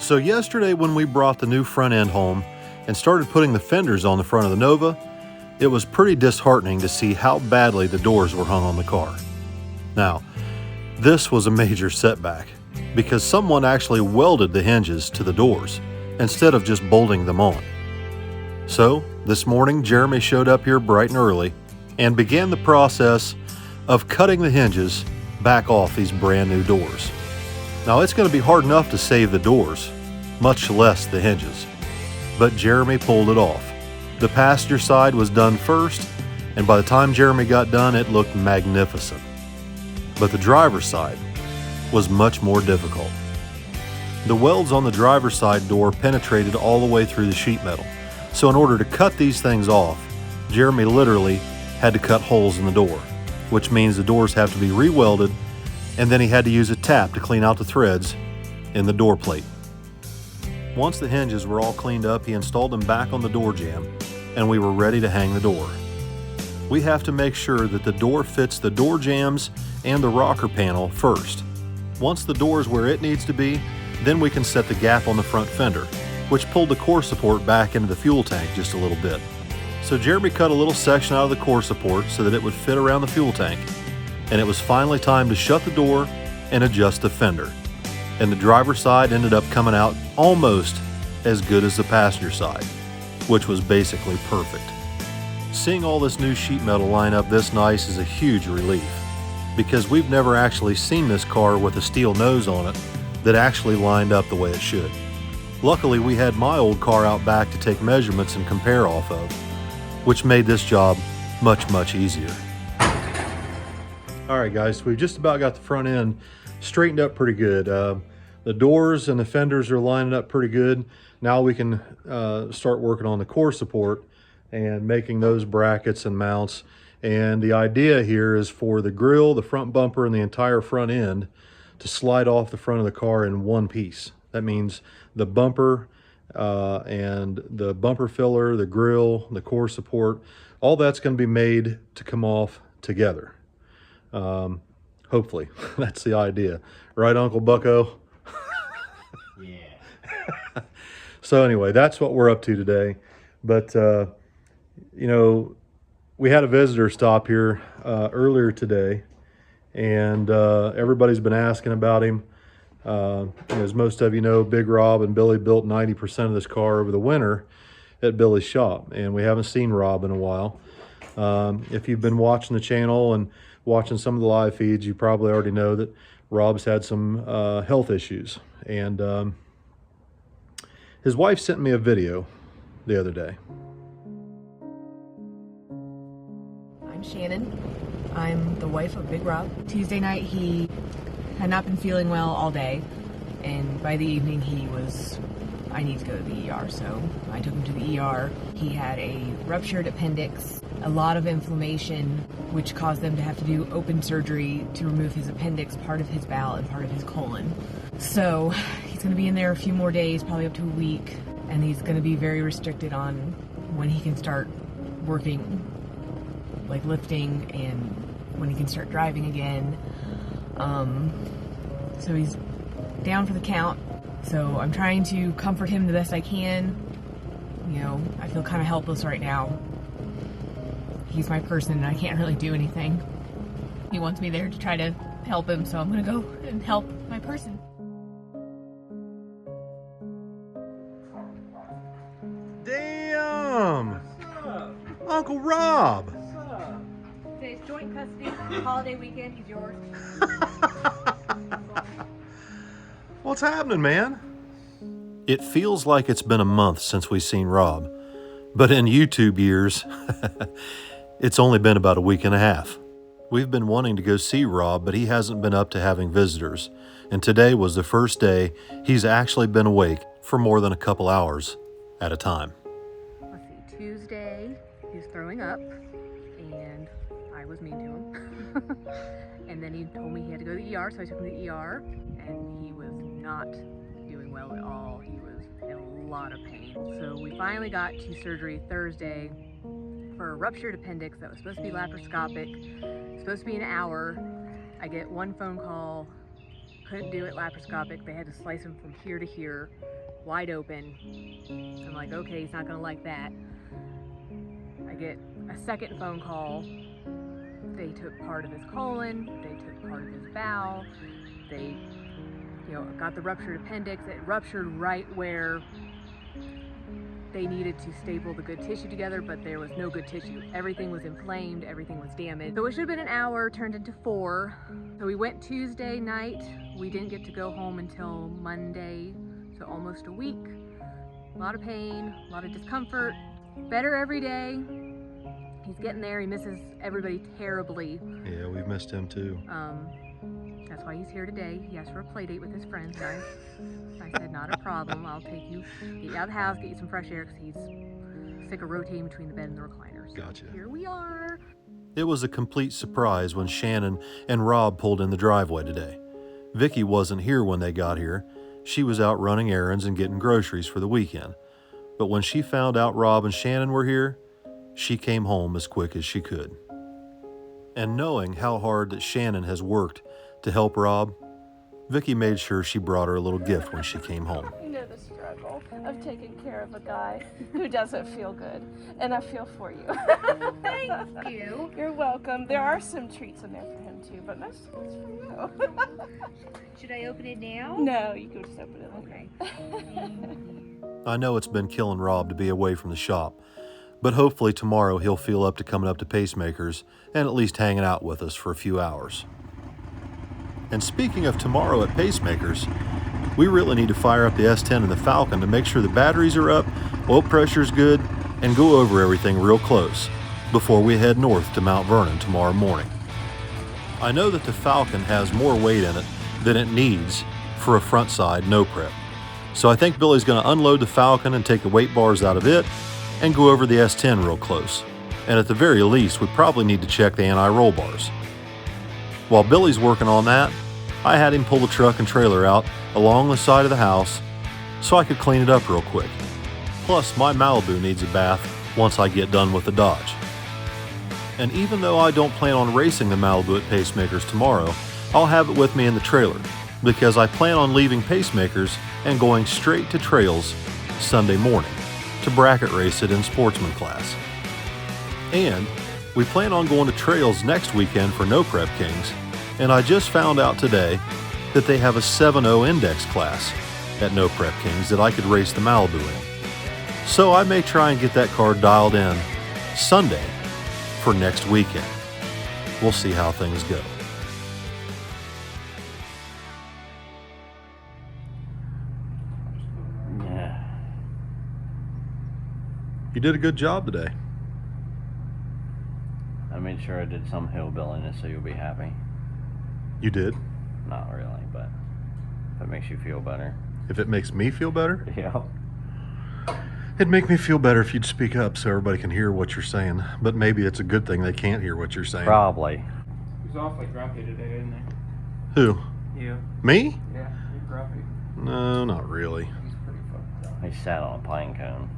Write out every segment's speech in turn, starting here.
So yesterday when we brought the new front end home and started putting the fenders on the front of the Nova, it was pretty disheartening to see how badly the doors were hung on the car. Now, this was a major setback because someone actually welded the hinges to the doors instead of just bolting them on. So this morning, Jeremy showed up here bright and early and began the process of cutting the hinges back off these brand new doors. Now it's going to be hard enough to save the doors, much less the hinges, but Jeremy pulled it off. The passenger side was done first, and by the time Jeremy got done, it looked magnificent. But the driver's side was much more difficult. The welds on the driver's side door penetrated all the way through the sheet metal. So in order to cut these things off, Jeremy literally had to cut holes in the door, which means the doors have to be re-welded, and then he had to use a tap to clean out the threads in the door plate. Once the hinges were all cleaned up, he installed them back on the door jamb, and we were ready to hang the door. We have to make sure that the door fits the door jambs and the rocker panel first. Once the door is where it needs to be, then we can set the gap on the front fender, which pulled the core support back into the fuel tank just a little bit. So Jeremy cut a little section out of the core support so that it would fit around the fuel tank, and it was finally time to shut the door and adjust the fender. And the driver's side ended up coming out almost as good as the passenger side, which was basically perfect. Seeing all this new sheet metal line up this nice is a huge relief, because we've never actually seen this car with a steel nose on it that actually lined up the way it should. Luckily, we had my old car out back to take measurements and compare off of, which made this job much easier. All right, guys, so we've just about got the front end straightened up pretty good. The doors and the fenders are lining up pretty good. Now we can start working on the core support and making those brackets and mounts. And the idea here is for the grille, the front bumper, and the entire front end to slide off the front of the car in one piece. That means the bumper and the bumper filler, the grille, the core support, all that's going to be made to come off together. Hopefully, that's the idea. Right, Uncle Bucko? Yeah. So anyway, that's what we're up to today. But, you know, we had a visitor stop here earlier today, and everybody's been asking about him. As most of you know, Big Rob and Billy built 90% of this car over the winter at Billy's shop, and we haven't seen Rob in a while. If you've been watching the channel and watching some of the live feeds, you probably already know that Rob's had some health issues, and his wife sent me a video the other day. I'm Shannon. I'm the wife of Big Rob. Tuesday night he had not been feeling well all day, and by the evening he was, I need to go to the ER, so I took him to the ER. He had a ruptured appendix, a lot of inflammation, which caused them to have to do open surgery to remove his appendix, part of his bowel and part of his colon. So he's going to be in there a few more days, probably up to a week, and he's going to be very restricted on when he can start working, like lifting, and when he can start driving again. So he's down for the count. So I'm trying to comfort him the best I can. You know, I feel kind of helpless right now. He's my person and I can't really do anything. He wants me there to try to help him, so I'm gonna go and help my person. Damn! Uncle Rob! Today's joint custody, holiday weekend, he's yours. What's happening, man? It feels like it's been a month since we've seen Rob, but in YouTube years, it's only been about a week and a half. We've been wanting to go see Rob, but he hasn't been up to having visitors, and today was the first day he's actually been awake for more than a couple hours at a time. Let's see, Tuesday, he was throwing up, and I was mean to him. And then he told me he had to go to the ER, so I took him to the ER, and he was not doing well at all. He was in a lot of pain. So we finally got to surgery Thursday for a ruptured appendix that was supposed to be laparoscopic, supposed to be an hour. I get one phone call couldn't do it laparoscopic. They had to slice him from here to here, wide open. I'm like, okay, he's not gonna like that. I get a second phone call. They took part of his colon, they took part of his bowel, they, got the ruptured appendix. It ruptured right where they needed to staple the good tissue together, but there was no good tissue. Everything was inflamed, everything was damaged. So it should have been an hour, turned into 4. So we went Tuesday night. We didn't get to go home until Monday, so almost a week. A lot of pain, a lot of discomfort. Better every day. He's getting there. He misses everybody terribly. Yeah, we missed him too. That's why he's here today. He asked for a play date with his friends. I said, not a problem. I'll take you, get you out of the house, get you some fresh air, because he's sick of rotating between the bed and the recliners. Gotcha. Here we are. It was a complete surprise when Shannon and Rob pulled in the driveway today. Vicky wasn't here when they got here. She was out running errands and getting groceries for the weekend. But when she found out Rob and Shannon were here, she came home as quick as she could. And knowing how hard that Shannon has worked to help Rob, Vicky made sure she brought her a little gift when she came home. You know the struggle of taking care of a guy who doesn't feel good, and I feel for you. Thank you. You're welcome. There are some treats in there for him too, but most of it's for you. Should I open it now? No, you can just open it later. Okay. I know it's been killing Rob to be away from the shop, but hopefully tomorrow he'll feel up to coming up to Pacemakers and at least hanging out with us for a few hours. And speaking of tomorrow at Pacemakers, we really need to fire up the S10 and the Falcon to make sure the batteries are up, oil pressure's good, and go over everything real close before we head north to Mount Vernon tomorrow morning. I know that the Falcon has more weight in it than it needs for a front side no prep. So I think Billy's going to unload the Falcon and take the weight bars out of it and go over the S10 real close. And at the very least, we probably need to check the anti-roll bars. While Billy's working on that, I had him pull the truck and trailer out along the side of the house so I could clean it up real quick. Plus, my Malibu needs a bath once I get done with the Dodge. And even though I don't plan on racing the Malibu at Pacemakers tomorrow, I'll have it with me in the trailer because I plan on leaving Pacemakers and going straight to trails Sunday morning to bracket race it in sportsman class. And we plan on going to trails next weekend for No Prep Kings, and I just found out today that they have a 7.0 index class at No Prep Kings that I could race the Malibu in. So I may try and get that car dialed in Sunday for next weekend. We'll see how things go. Yeah. You did a good job today. I made sure I did some hillbilliness so you'll be happy. You did? Not really, but if it makes you feel better. If it makes me feel better? Yeah. It'd make me feel better if you'd speak up so everybody can hear what you're saying. But maybe it's a good thing they can't hear what you're saying. Probably. He was awfully grumpy today, isn't he? Who? You. Me? Yeah, you're grumpy. No, not really. He's pretty fucked up. He sat on a pine cone.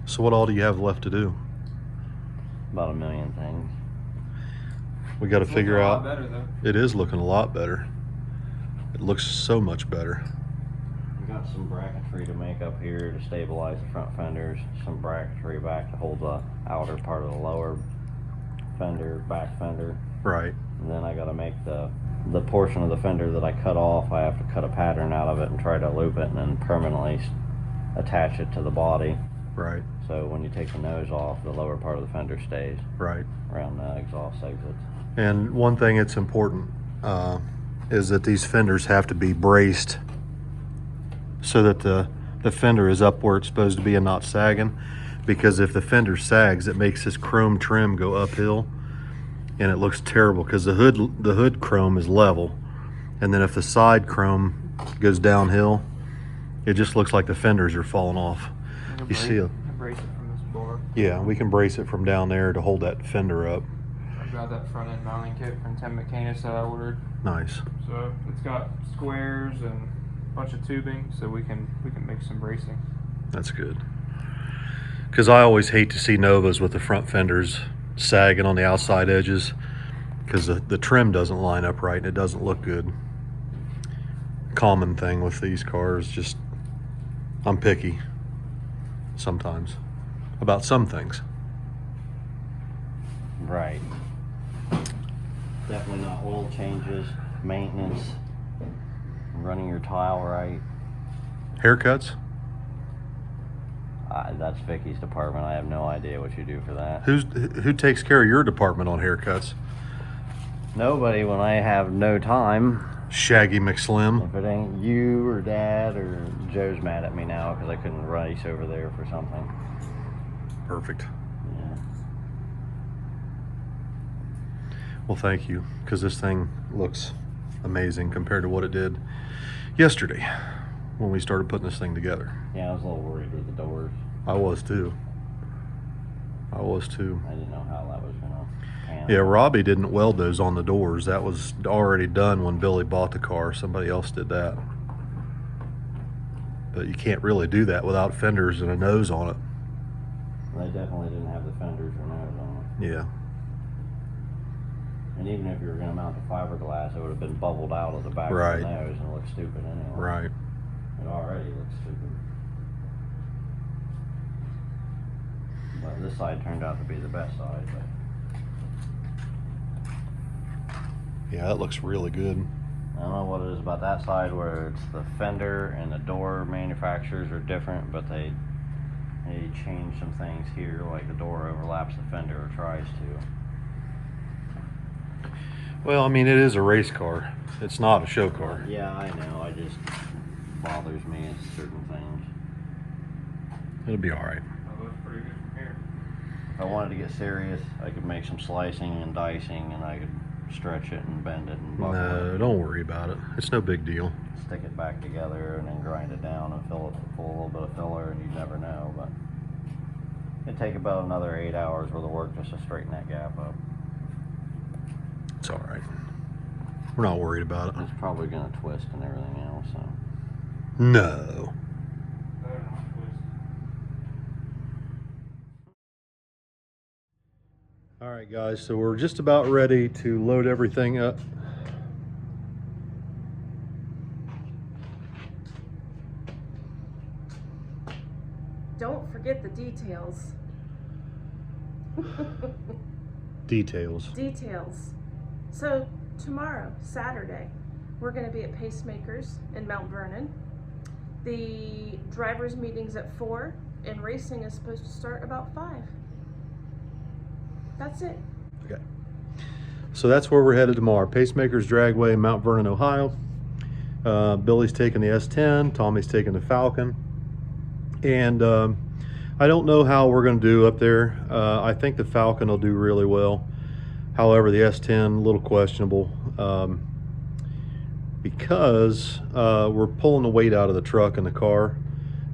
So what all do you have left to do? About a million things. We got to It's figure looking a lot out. better though. It is looking a lot better. It looks so much better. We got some bracketry to make up here to stabilize the front fenders. Some bracketry back to hold the outer part of the lower fender, back fender. Right. And then I got to make the portion of the fender that I cut off. I have to cut a pattern out of it and try to loop it and then permanently attach it to the body. Right. So when you take the nose off, the lower part of the fender stays Right. around the exhaust exits. And one thing that's important is that these fenders have to be braced so that the fender is up where it's supposed to be and not sagging. Because if the fender sags, it makes this chrome trim go uphill, and it looks terrible because the hood chrome is level, and then if the side chrome goes downhill, it just looks like the fenders are falling off. You see it? Brace it from this bar. Yeah, we can brace it from down there to hold that fender up. I got that front end mounting kit from Tim McCanus that I ordered. Nice. So it's got squares and a bunch of tubing, so we can make some bracing. That's good. Because I always hate to see Novas with the front fenders sagging on the outside edges because the trim doesn't line up right and it doesn't look good. common thing with these cars. Just, I'm picky sometimes about some things. Right. Definitely not oil changes, maintenance, running your tile right. Haircuts? That's Vicky's department. I have no idea what you do for that. Who takes care of your department on haircuts? Nobody when I have no time. Shaggy McSlim. If it ain't you or Dad or Joe's mad at me now because I couldn't race over there for something. Perfect. Yeah. Well, thank you, because this thing looks amazing compared to what it did yesterday when we started putting this thing together. Yeah, I was a little worried with the doors. I was too. I didn't know how that was gonna pan Yeah, out. Robbie didn't weld those on the doors. That was already done when Billy bought the car. Somebody else did that. But you can't really do that without fenders and a nose on it. They definitely didn't have the fenders or nose on it. Yeah. And even if you were gonna mount the fiberglass, it would have been bubbled out of the back Right. of the nose and looked stupid anyway. Right. It already looks stupid. But this side turned out to be the best side. But Yeah, that looks really good. I don't know what it is about that side where it's the fender and the door manufacturers are different, but they change some things here, like the door overlaps the fender or tries to. Well, I mean, it is a race car. It's not a show car. Yeah, I know. It just bothers me in certain things. It'll be all right. That looks pretty good from here. If I wanted to get serious, I could make some slicing and dicing, and I could stretch it and bend it and buckle No, it. don't worry about it. It's no big deal. Stick it back together and then grind it down and fill a little bit of filler, and you never know. But it'd take about another 8 hours worth of work just to straighten that gap up. It's all right. We're not worried about it. It's probably gonna twist and everything else. So No. Better not twist. All right, guys, so we're just about ready to load everything up. Don't forget the details. Details. Details. So tomorrow, Saturday, we're going to be at PACEMAKERS in Mount Vernon. The drivers' meeting's at 4, and racing is supposed to start about 5. That's it. Okay. So that's where we're headed tomorrow. Pacemakers Dragway, Mount Vernon, Ohio. Billy's taking the S10. Tommy's taking the Falcon. And I don't know how we're going to do up there. I think the Falcon will do really well. However, the S10, a little questionable. Because we're pulling the weight out of the truck and the car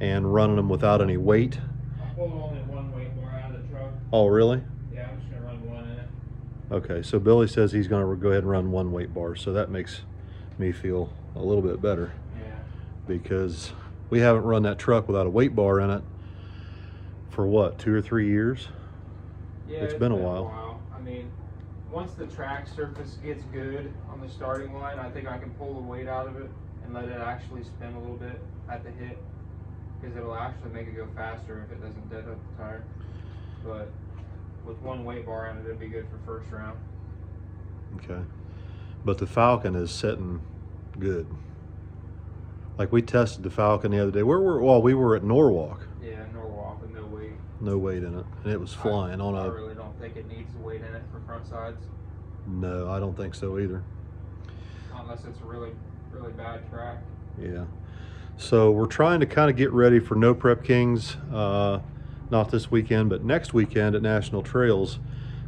and running them without any weight. I'm pulling only one weight bar out of the truck. Oh, really? Yeah, I'm just gonna run one in it. Okay, so Billy says he's going to go ahead and run one weight bar, so that makes me feel a little bit better, Yeah. because we haven't run that truck without a weight bar in it for what, 2 or 3 years? Yeah, It's been a while. I mean, once the track surface gets good on the starting line, I think I can pull the weight out of it and let it actually spin a little bit at the hit, because it'll actually make it go faster if it doesn't dead up the tire. But with one weight bar on it, it'd be good for first round. Okay, but the Falcon is sitting good. Like, we tested the Falcon the other day. We were at Norwalk, Yeah, Norwalk with no weight. no weight in it, and it was flying on I a. really don't think it needs the weight in it for front sides, No, I don't think so either. unless it's a really, really bad track. Yeah. So we're trying to kind of get ready for No Prep Kings, not this weekend, but next weekend at National Trails.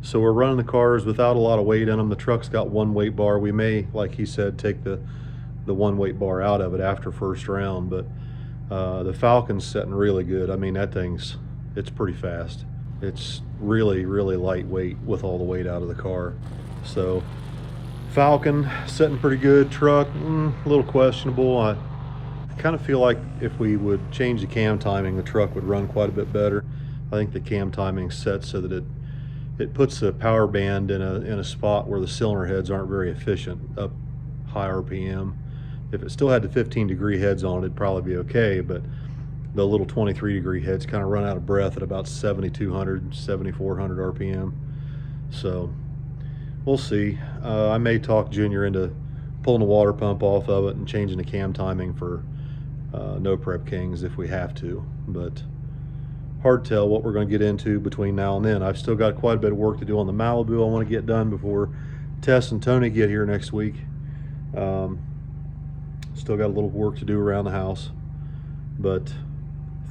So we're running the cars without a lot of weight in them. The truck's got one weight bar. We may, like he said, take the one weight bar out of it after first round, but the Falcon's setting really good. I mean, it's pretty fast. It's really, really lightweight with all the weight out of the car. So Falcon setting pretty good. Truck, a little questionable. I kind of feel like if we would change the cam timing, the truck would run quite a bit better. I think the cam timing's set so that it puts the power band in a spot where the cylinder heads aren't very efficient, up high RPM. If it still had the 15-degree heads on, it'd probably be okay, but the little 23-degree heads kind of run out of breath at about 7,200, 7,400 RPM. So we'll see. I may talk Junior into pulling the water pump off of it and changing the cam timing for No Prep Kings if we have to, but hard to tell what we're going to get into between now and then. I've still got quite a bit of work to do on the Malibu I want to get done before Tess and Tony get here next week. Still got a little work to do around the house, but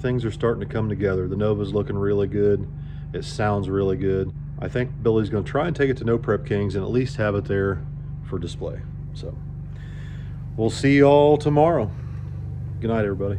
things are starting to come together. The Nova's looking really good. It sounds really good. I think Billy's going to try and take it to No Prep Kings and at least have it there for display. So we'll see y'all tomorrow. Good night, everybody.